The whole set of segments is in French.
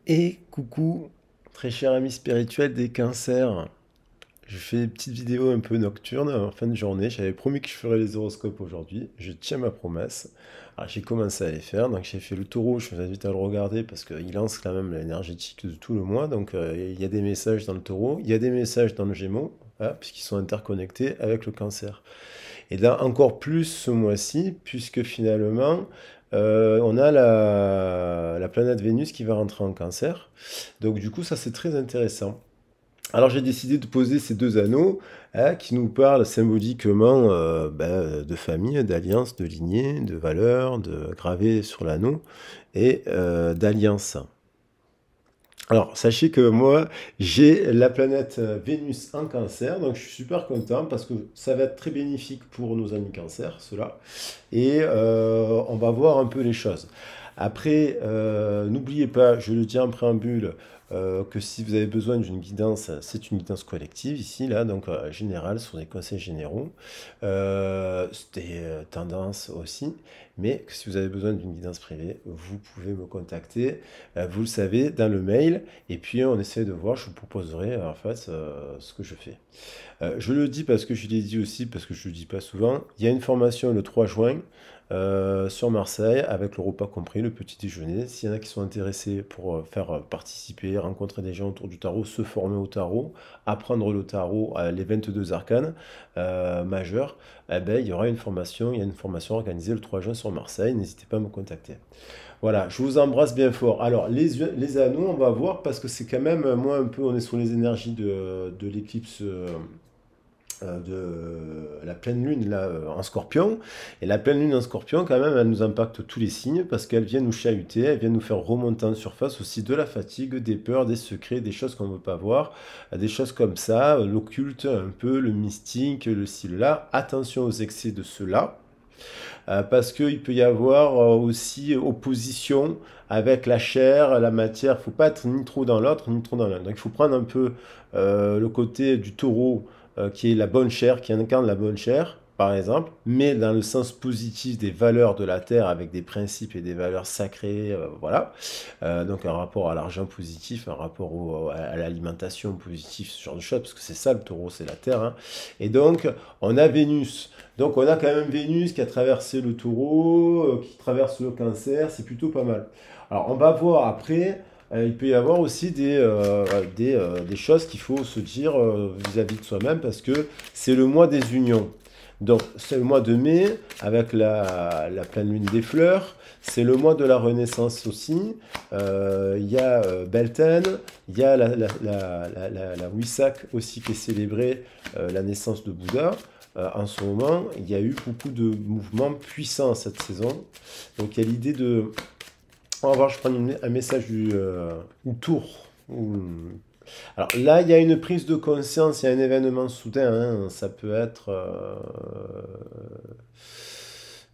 Et coucou, très cher ami spirituel des cancers. Je fais des petites vidéos un peu nocturnes en fin de journée. J'avais promis que je ferais les horoscopes aujourd'hui. Je tiens ma promesse. Alors j'ai commencé à les faire. Donc j'ai fait le taureau. Je vous invite à le regarder parce qu'il lance quand même l'énergétique de tout le mois. Donc il y a des messages dans le taureau. Il y a des messages dans le gémeaux, hein, puisqu'ils sont interconnectés avec le cancer. Et là, encore plus ce mois-ci, puisque finalement, on a la planète Vénus qui va rentrer en cancer. Donc du coup, ça c'est très intéressant. Alors j'ai décidé de poser ces deux anneaux, hein, qui nous parlent symboliquement de famille, d'alliance, de lignée, de valeurs, de gravés sur l'anneau et d'alliance. Alors, sachez que moi, j'ai la planète Vénus en cancer, donc je suis super content parce que ça va être très bénéfique pour nos amis cancer, cela. Et on va voir un peu les choses. Après, n'oubliez pas, je le dis en préambule, que si vous avez besoin d'une guidance, c'est une guidance collective ici, là, donc générale, sur des conseils généraux, des tendances aussi, mais que si vous avez besoin d'une guidance privée, vous pouvez me contacter, vous le savez, dans le mail, et puis on essaie de voir, je vous proposerai en fait ce que je fais. Je le dis parce que je l'ai dit aussi, parce que je ne le dis pas souvent. Il y a une formation le 3 juin sur Marseille, avec le repas compris, le petit déjeuner. S'il y en a qui sont intéressés pour faire participer, rencontrer des gens autour du tarot, se former au tarot, apprendre le tarot, les 22 arcanes majeurs, eh ben, il y aura une formation, il y a une formation organisée le 3 juin sur Marseille. N'hésitez pas à me contacter. Voilà, je vous embrasse bien fort. Alors, les anneaux, on va voir parce que c'est quand même, moi, un peu, on est sur les énergies de l'éclipse de la pleine lune là, en scorpion. Et la pleine lune en scorpion, quand même, elle nous impacte tous les signes parce qu'elle vient nous chahuter, elle vient nous faire remonter en surface aussi de la fatigue, des peurs, des secrets, des choses qu'on ne veut pas voir, des choses comme ça, l'occulte un peu, le mystique, le ci, le là. Attention aux excès de cela. Parce qu'il peut y avoir aussi opposition avec la chair, la matière. Il ne faut pas être ni trop dans l'autre, ni trop dans l'un. Donc il faut prendre un peu le côté du taureau qui est la bonne chair, qui incarne la bonne chair, par exemple, mais dans le sens positif des valeurs de la terre, avec des principes et des valeurs sacrées, voilà. Donc un rapport à l'argent positif, un rapport à l'alimentation positive, ce genre de choses, parce que c'est ça le taureau, c'est la terre, hein. Et donc on a Vénus. Donc on a quand même Vénus qui a traversé le taureau, qui traverse le cancer, c'est plutôt pas mal. Alors on va voir après, il peut y avoir aussi des choses qu'il faut se dire vis-à-vis de soi-même parce que c'est le mois des unions. Donc c'est le mois de mai avec la pleine lune des fleurs, c'est le mois de la Renaissance aussi. Il y a Beltane, il y a la Waisak aussi qui est célébrée, la naissance de Bouddha. En ce moment, il y a eu beaucoup de mouvements puissants cette saison. Donc il y a l'idée de... On va voir, je prends un message du tour. Alors là, il y a une prise de conscience, il y a un événement soudain, hein. Ça peut être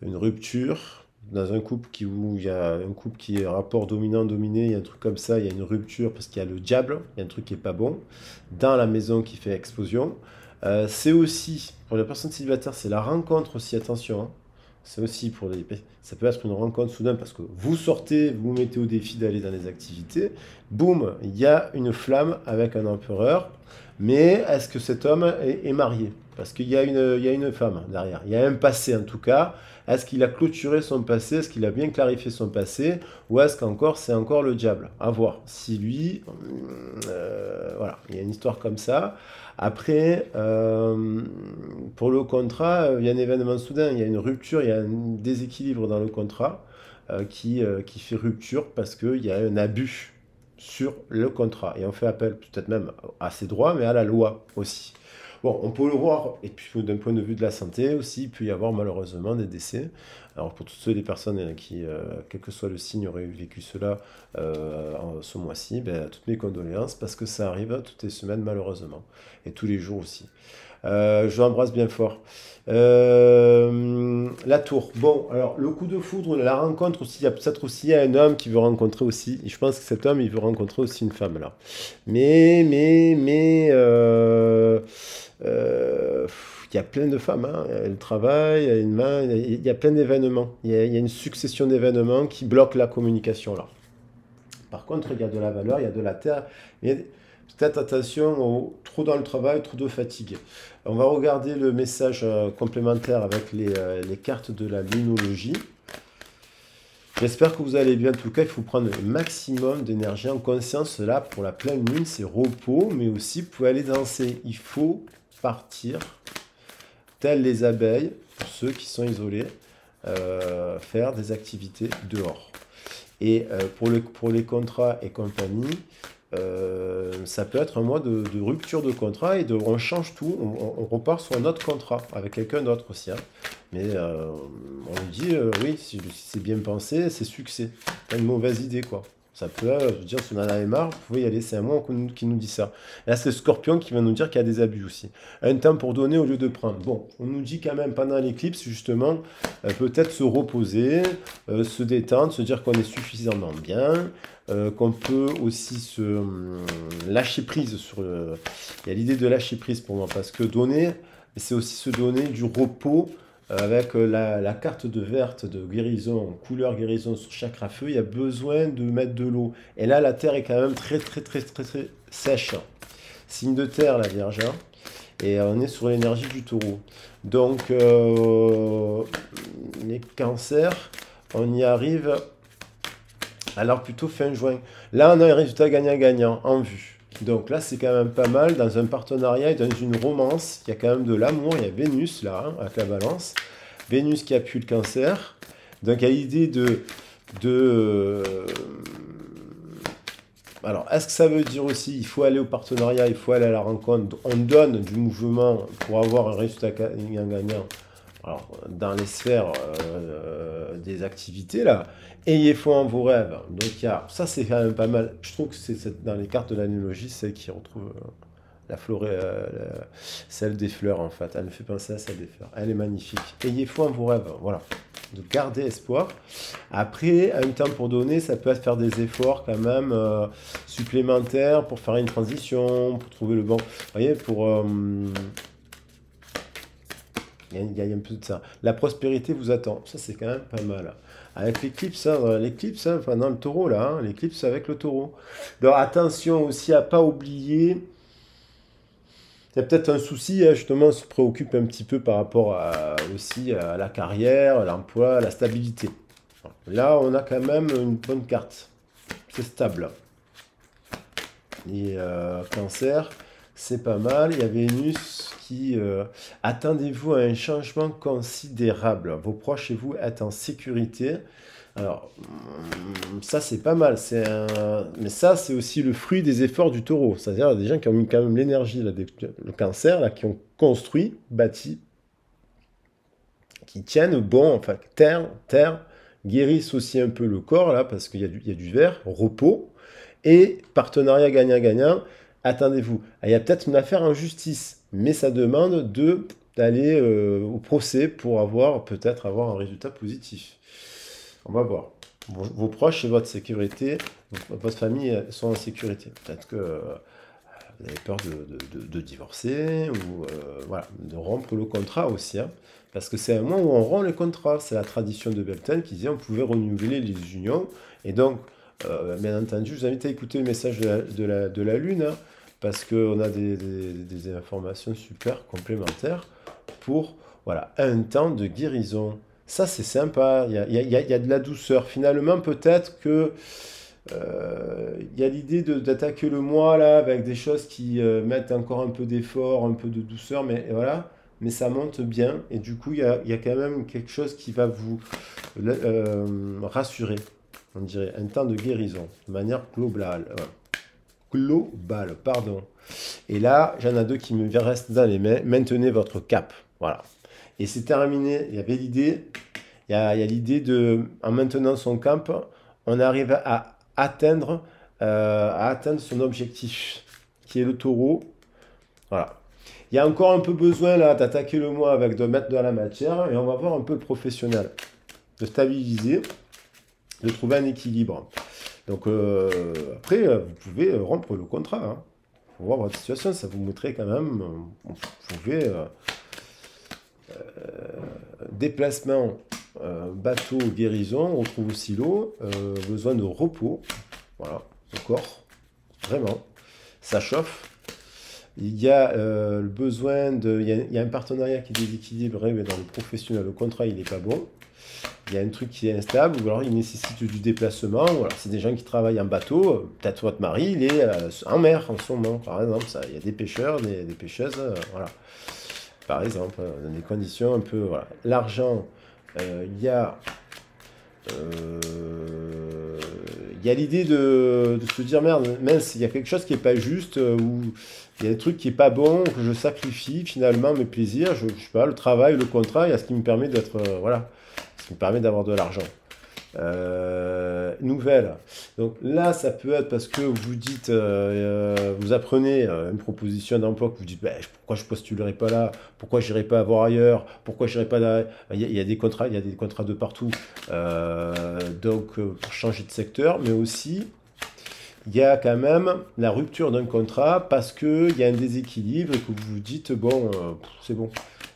une rupture dans un couple où il y a un couple qui est rapport dominant-dominé, il y a un truc comme ça, il y a une rupture parce qu'il y a le diable, il y a un truc qui est pas bon, dans la maison qui fait explosion. C'est aussi, pour les personnes célibataires, c'est la rencontre aussi, attention, hein. C'est aussi pour les... Ça peut être une rencontre soudaine parce que vous sortez, vous vous mettez au défi d'aller dans les activités. Boum, il y a une flamme avec un empereur. Mais est-ce que cet homme est marié? Parce il y a une femme derrière. Il y a un passé en tout cas. Est-ce qu'il a clôturé son passé? Est-ce qu'il a bien clarifié son passé? Ou est-ce qu'encore c'est encore le diable? À voir. Si lui, voilà, il y a une histoire comme ça. Après, pour le contrat, il y a un événement soudain, il y a une rupture, il y a un déséquilibre dans le contrat qui fait rupture parce qu'il y a un abus sur le contrat. Et on fait appel peut-être même à ses droits, mais à la loi aussi. Bon, on peut le voir, et puis d'un point de vue de la santé aussi, il peut y avoir malheureusement des décès. Alors pour toutes les personnes qui, quel que soit le signe, auraient vécu cela ce mois-ci, ben, toutes mes condoléances, parce que ça arrive toutes les semaines malheureusement, et tous les jours aussi. Je l'embrasse bien fort. La tour. Bon, alors le coup de foudre, la rencontre aussi, il y a peut-être aussi un homme qui veut rencontrer aussi. Et je pense que cet homme, il veut rencontrer aussi une femme là. Mais, il y a plein de femmes, hein. Elle travaille, il y a une main, il y a plein d'événements. Il y a une succession d'événements qui bloquent la communication là. Par contre, il y a de la valeur, il y a de la terre. Mais peut-être attention, trop dans le travail, trop de fatigue. On va regarder le message complémentaire avec les cartes de la lunologie. J'espère que vous allez bien. En tout cas, il faut prendre le maximum d'énergie en conscience. Là, pour la pleine lune, c'est repos, mais aussi, vous pouvez aller danser. Il faut partir, telles les abeilles, pour ceux qui sont isolés, faire des activités dehors. Et pour les contrats et compagnie, ça peut être un mois de rupture de contrat et on change tout, on repart sur un autre contrat avec quelqu'un d'autre aussi, hein. Mais on nous dit, oui, si c'est bien pensé, c'est succès. Pas une mauvaise idée, quoi. Ça peut, je veux dire, si on en avait marre, vous pouvez y aller, c'est un mois qui nous dit ça. Et là, c'est le Scorpion qui va nous dire qu'il y a des abus aussi. Un temps pour donner au lieu de prendre. Bon, on nous dit quand même pendant l'éclipse, justement, peut-être se reposer, se détendre, se dire qu'on est suffisamment bien, qu'on peut aussi se lâcher prise sur le... Il y a l'idée de lâcher prise pour moi, parce que donner, c'est aussi se donner du repos avec la carte de verte de guérison, couleur guérison sur chakra feu, il y a besoin de mettre de l'eau. Et là, la terre est quand même très sèche. Signe de terre, la Vierge, hein. Et on est sur l'énergie du taureau. Donc, les cancers, on y arrive... Alors plutôt fin juin. Là, on a un résultat gagnant-gagnant en vue. Donc là, c'est quand même pas mal dans un partenariat et dans une romance. Il y a quand même de l'amour. Il y a Vénus là, hein, avec la balance. Vénus qui appuie le cancer. Donc il y a l'idée Alors, est-ce que ça veut dire aussi il faut aller au partenariat, il faut aller à la rencontre, on donne du mouvement pour avoir un résultat gagnant-gagnant. Alors, dans les sphères des activités, là, ayez foi en vos rêves. Donc, ça, c'est quand même pas mal. Je trouve que c'est dans les cartes de l'analogie, celle qui retrouve la florée, celle des fleurs, en fait. Elle me fait penser à celle des fleurs. Elle est magnifique. Ayez foi en vos rêves. Voilà. De garder espoir. Après, un temps pour donner, ça peut être faire des efforts quand même supplémentaires pour faire une transition, pour trouver le bon. Vous voyez, pour. Il y a un peu de ça. La prospérité vous attend. Ça, c'est quand même pas mal. Avec l'éclipse, hein, enfin, dans le taureau, là, hein, l'éclipse avec le taureau. Donc, attention aussi à pas oublier. Il y a peut-être un souci, hein, justement, on se préoccupe un petit peu par rapport aussi à la carrière, à l'emploi, à la stabilité. Là, on a quand même une bonne carte. C'est stable. Et cancer, c'est pas mal. Il y a Vénus qui... attendez-vous à un changement considérable. Vos proches et vous êtes en sécurité. Alors, ça, c'est pas mal. Mais ça, c'est aussi le fruit des efforts du taureau. C'est-à-dire des gens qui ont mis quand même l'énergie, le cancer, là, qui ont construit, bâti, qui tiennent bon, enfin, terre, guérissent aussi un peu le corps, là, parce qu'il y a du vert, repos, et partenariat gagnant-gagnant. Attendez-vous. Il y a peut-être une affaire en justice, mais ça demande d'aller au procès pour peut-être avoir un résultat positif. On va voir. Vos proches et votre sécurité, votre famille sont en sécurité. Peut-être que vous avez peur de divorcer ou voilà, de rompre le contrat aussi, hein, parce que c'est un mois où on rompt les contrats. C'est la tradition de Beltane qui disait on pouvait renouveler les unions. Et donc, bien entendu, je vous invite à écouter le message de la Lune, hein, parce qu'on a des informations super complémentaires pour voilà, un temps de guérison. Ça, c'est sympa. Il y a de la douceur. Finalement, peut-être que il y a l'idée d'attaquer le mois là avec des choses qui mettent encore un peu d'effort, un peu de douceur, mais voilà. Mais ça monte bien. Et du coup, il y a quand même quelque chose qui va vous rassurer. On dirait un temps de guérison, de manière globale. Globale, pardon. Et là, j'en ai deux qui me restent dans les mains. Maintenez votre cap. Voilà. Et c'est terminé. Il y avait l'idée. Il y a l'idée en maintenant son cap, on arrive à atteindre son objectif, qui est le taureau. Voilà. Il y a encore un peu besoin là d'attaquer le mois avec de mettre de la matière, et on va voir un peu le professionnel, de stabiliser, de trouver un équilibre. Donc après, vous pouvez rompre le contrat, hein. Pour voir votre situation, ça vous montrerait quand même, vous pouvez déplacement, bateau, guérison, on retrouve aussi l'eau, besoin de repos, Voilà, le corps, vraiment, ça chauffe. Il y a le besoin de... il y a un partenariat qui est déséquilibré, mais dans le professionnel, le contrat, il n'est pas bon. Il y a un truc qui est instable, ou alors il nécessite du déplacement, ou alors c'est des gens qui travaillent en bateau. Peut-être votre mari, il est en mer en ce moment, par exemple. Ça, il y a des pêcheurs, des pêcheuses, voilà. Par exemple, dans des conditions un peu... Voilà. L'argent, il y a... il y a l'idée de se dire, merde, mince, il y a quelque chose qui n'est pas juste, ou il y a des trucs qui n'est pas bon, que je sacrifie finalement mes plaisirs, je sais pas, le travail, le contrat, il y a ce qui me permet d'être, voilà, ce qui me permet d'avoir de l'argent. Nouvelle. Donc là, ça peut être parce que vous dites, vous apprenez une proposition d'emploi que vous dites, bah, pourquoi je postulerai pas là, pourquoi j'irai pas voir ailleurs, pourquoi j'irai pas là. Il y a des contrats, il y a des contrats de partout. Donc pour changer de secteur, mais aussi il y a quand même la rupture d'un contrat parce que il y a un déséquilibre et que vous vous dites, bon, c'est bon.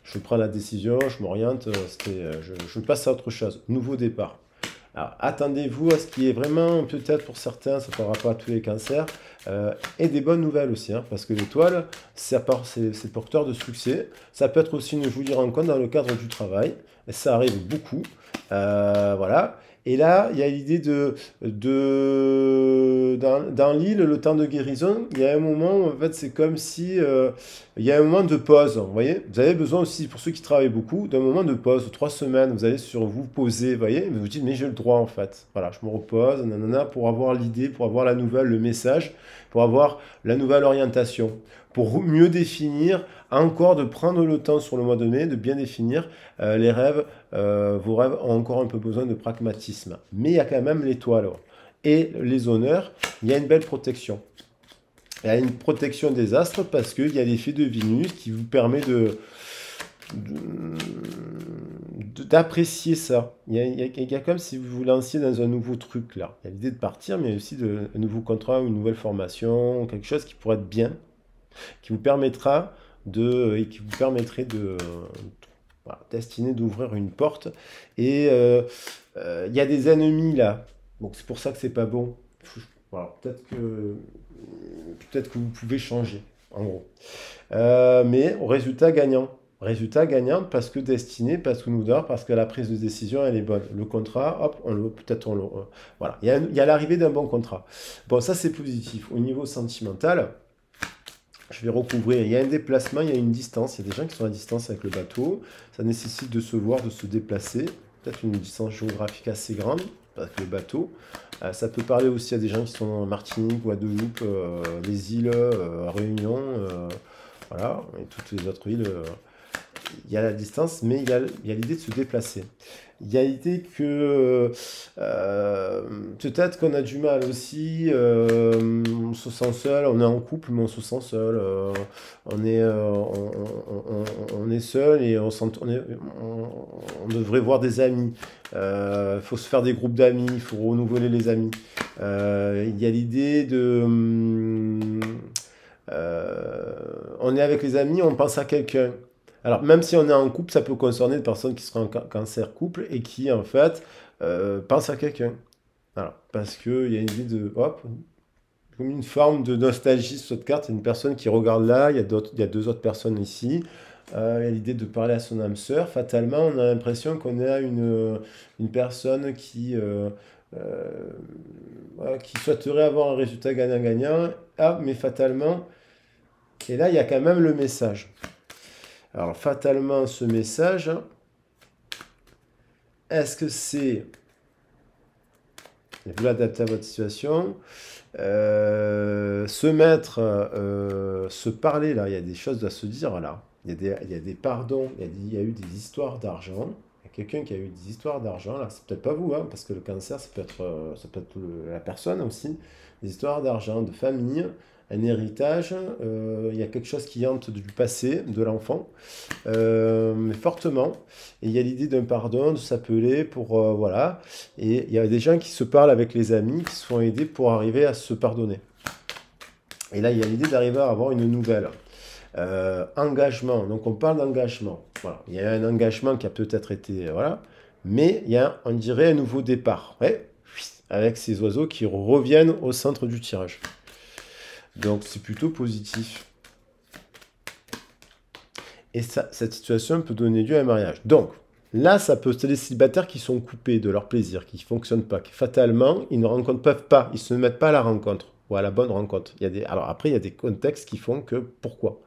Je prends la décision, je m'oriente, je passe à autre chose. Nouveau départ. Alors, attendez-vous à ce qui est vraiment, peut-être pour certains, ça ne parlera pas à tous les cancers, et des bonnes nouvelles aussi, hein, parce que l'étoile, c'est porteur de succès. Ça peut être aussi une jolie rencontre dans le cadre du travail, et ça arrive beaucoup. Voilà. Et là, il y a l'idée dans l'île, le temps de guérison, il y a un moment où, en fait, c'est comme si il y a un moment de pause. Vous voyez, vous avez besoin aussi, pour ceux qui travaillent beaucoup, d'un moment de pause, 3 semaines. Vous allez sur vous poser, vous voyez, mais vous dites, mais j'ai le droit en fait. Voilà, je me repose, nanana, pour avoir l'idée, pour avoir la nouvelle, le message, pour avoir la nouvelle orientation, pour mieux définir, encore de prendre le temps sur le mois de mai, de bien définir les rêves. Vos rêves ont encore un peu besoin de pragmatisme. Mais il y a quand même l'étoile. Et les honneurs, il y a une belle protection. Il y a une protection des astres parce qu'il y a l'effet de Vénus qui vous permet d'apprécier ça. Il y a comme si vous vous lanciez dans un nouveau truc là. Il y a l'idée de partir, mais aussi un nouveau contrat, une nouvelle formation, quelque chose qui pourrait être bien, qui vous permettra et qui vous permettrait voilà, destiné d'ouvrir une porte. Et il y a des ennemis là. Donc c'est pour ça que c'est pas bon. Voilà, peut-être que vous pouvez changer, en gros. Mais au résultat gagnant. Résultat gagnant parce que destiné, parce que nous dort, parce que la prise de décision, elle est bonne. Le contrat, hop, voilà, il y a l'arrivée d'un bon contrat. Bon, ça c'est positif. Au niveau sentimental, je vais recouvrir. Il y a un déplacement, il y a une distance. Il y a des gens qui sont à distance avec le bateau. Ça nécessite de se voir, de se déplacer. Peut-être une distance géographique assez grande avec le bateau. Ça peut parler aussi à des gens qui sont en Martinique, Guadeloupe, les îles, Réunion, voilà, et toutes les autres îles. Il y a la distance, mais il y a l'idée de se déplacer. Il y a l'idée que peut-être qu'on a du mal aussi, on se sent seul, on est en couple, mais on se sent seul, on est seul et on devrait voir des amis. Il faut se faire des groupes d'amis, il faut renouveler les amis. Il y a l'idée on est avec les amis, on pense à quelqu'un. Alors, même si on est en couple, ça peut concerner des personnes qui seraient en cancer couple et qui, en fait, pensent à quelqu'un. Voilà. Parce qu'il y a une idée de, hop, comme une forme de nostalgie sur cette carte. Il y a une personne qui regarde là, il y a deux autres personnes ici. Il y a l'idée de parler à son âme sœur. Fatalement, on a l'impression qu'on est à une personne voilà, qui souhaiterait avoir un résultat gagnant-gagnant. Ah, mais fatalement, et là, il y a quand même le message. Alors, fatalement, ce message, est-ce que c'est... Vous l'adaptez à votre situation. Se mettre, se parler, là, il y a des choses à se dire, là. Il y a des pardons, il y a eu des histoires d'argent. Il y a quelqu'un qui a eu des histoires d'argent, là. C'est peut-être pas vous, hein, parce que le cancer, ça peut être la personne aussi. Des histoires d'argent, de famille, un héritage. Il y a quelque chose qui hante du passé, de l'enfant, mais fortement. Et il y a l'idée d'un pardon, de s'appeler pour... voilà. Et il y a des gens qui se parlent avec les amis, qui se font aider pour arriver à se pardonner. Et là, il y a l'idée d'arriver à avoir une nouvelle. Engagement. Donc, on parle d'engagement. Voilà. Il y a un engagement qui a peut-être été... voilà. Mais il y a, on dirait, un nouveau départ. Ouais. avec ces oiseaux qui reviennent au centre du tirage. Donc c'est plutôt positif. Et ça, cette situation peut donner lieu à un mariage. Donc là, ça peut être des célibataires qui sont coupés de leur plaisir, qui ne fonctionnent pas, qui fatalement, ils ne peuvent pas, ils ne se mettent pas à la rencontre ou à la bonne rencontre. Alors après, il y a des contextes qui font que pourquoi?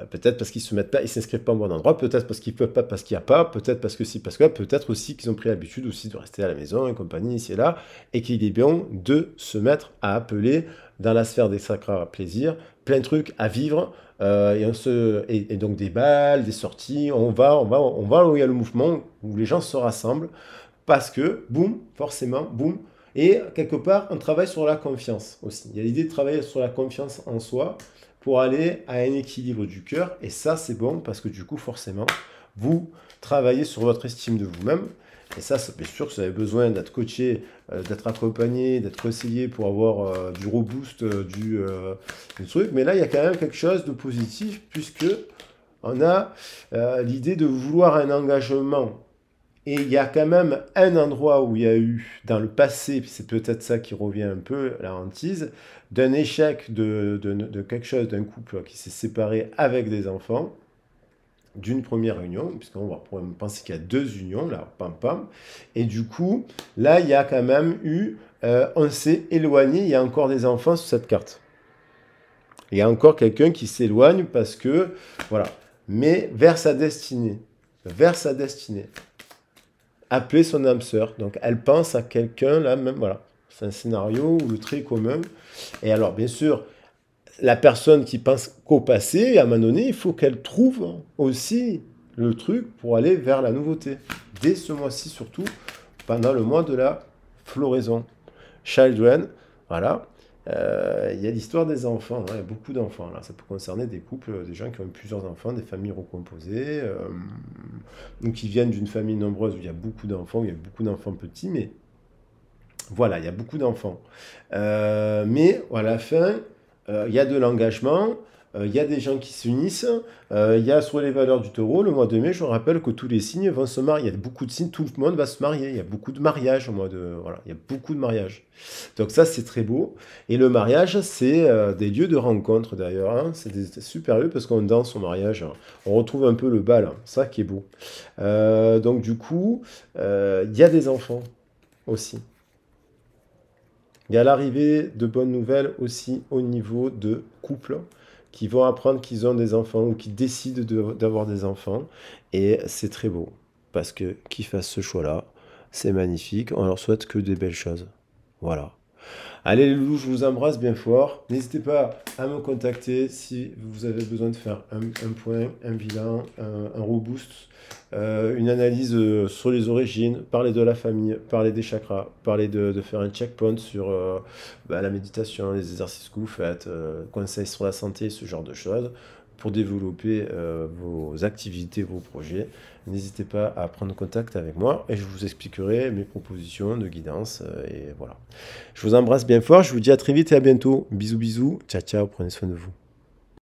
Peut-être parce qu'ils se mettent pas, ils s'inscrivent pas au bon endroit, peut-être parce qu'ils peuvent pas, parce qu'il n'y a pas, peut-être parce que si, parce que là, peut-être aussi qu'ils ont pris l'habitude aussi de rester à la maison et compagnie ici et là, et qu'il est bien de se mettre à appeler dans la sphère des sacrés plaisirs, plein de trucs à vivre, et donc des balles, des sorties, on va où il y a le mouvement, où les gens se rassemblent, parce que, boum, forcément, boum, et quelque part, on travaille sur la confiance aussi. Il y a l'idée de travailler sur la confiance en soi, pour aller à un équilibre du cœur. Et ça, c'est bon parce que du coup, forcément, vous travaillez sur votre estime de vous-même. Et ça, c'est bien sûr que vous avez besoin d'être coaché, d'être accompagné, d'être conseillé pour avoir du reboost, du truc. Mais là, il y a quand même quelque chose de positif puisque on a l'idée de vouloir un engagement. Et il y a quand même un endroit où il y a eu, dans le passé, puis c'est peut-être ça qui revient un peu, la hantise, d'un échec de quelque chose, d'un couple qui s'est séparé avec des enfants, d'une première union, puisqu'on va penser qu'il y a deux unions, là, pam pam, et du coup, là, il y a quand même eu, on s'est éloigné, il y a encore des enfants sur cette carte. Il y a encore quelqu'un qui s'éloigne parce que, voilà, mais vers sa destinée, vers sa destinée. Appeler son âme sœur. Donc elle pense à quelqu'un là même, voilà. C'est un scénario où le trait est commun. Et alors bien sûr, la personne qui pense qu'au passé, à un moment donné, il faut qu'elle trouve aussi le truc pour aller vers la nouveauté. Dès ce mois-ci surtout, pendant le mois de la floraison. Children, voilà. Il y a l'histoire des enfants, hein, il y a beaucoup d'enfants. Là. Ça peut concerner des couples, des gens qui ont plusieurs enfants, des familles recomposées, ou qui viennent d'une famille nombreuse où il y a beaucoup d'enfants, où il y a beaucoup d'enfants petits, mais voilà, il y a beaucoup d'enfants. Mais à la fin, il y a de l'engagement, il y a des gens qui s'unissent, il y a sur les valeurs du taureau, le mois de mai, je rappelle que tous les signes vont se marier. Il y a beaucoup de signes, tout le monde va se marier. Il y a beaucoup de mariages au mois de... Voilà, il y a beaucoup de mariages. Donc ça, c'est très beau. Et le mariage, c'est des lieux de rencontre d'ailleurs. Hein. C'est super lieu parce qu'on danse au mariage. On retrouve un peu le bal, hein. Ça qui est beau. Donc du coup, il y a des enfants aussi. Il y a l'arrivée de bonnes nouvelles aussi au niveau de couples qui vont apprendre qu'ils ont des enfants ou qui décident d'avoir des enfants. Et c'est très beau. Parce que qu'ils fassent ce choix-là, c'est magnifique. On leur souhaite que des belles choses. Voilà. Allez les loulous, je vous embrasse bien fort. N'hésitez pas à me contacter si vous avez besoin de faire un point, un bilan, un reboost, une analyse sur les origines, parler de la famille, parler des chakras, parler de faire un checkpoint sur la méditation, les exercices que vous faites, conseils sur la santé, ce genre de choses, pour développer vos activités, vos projets. N'hésitez pas à prendre contact avec moi et je vous expliquerai mes propositions de guidance. Et voilà. Je vous embrasse bien fort, je vous dis à très vite et à bientôt. Bisous bisous, ciao ciao, prenez soin de vous.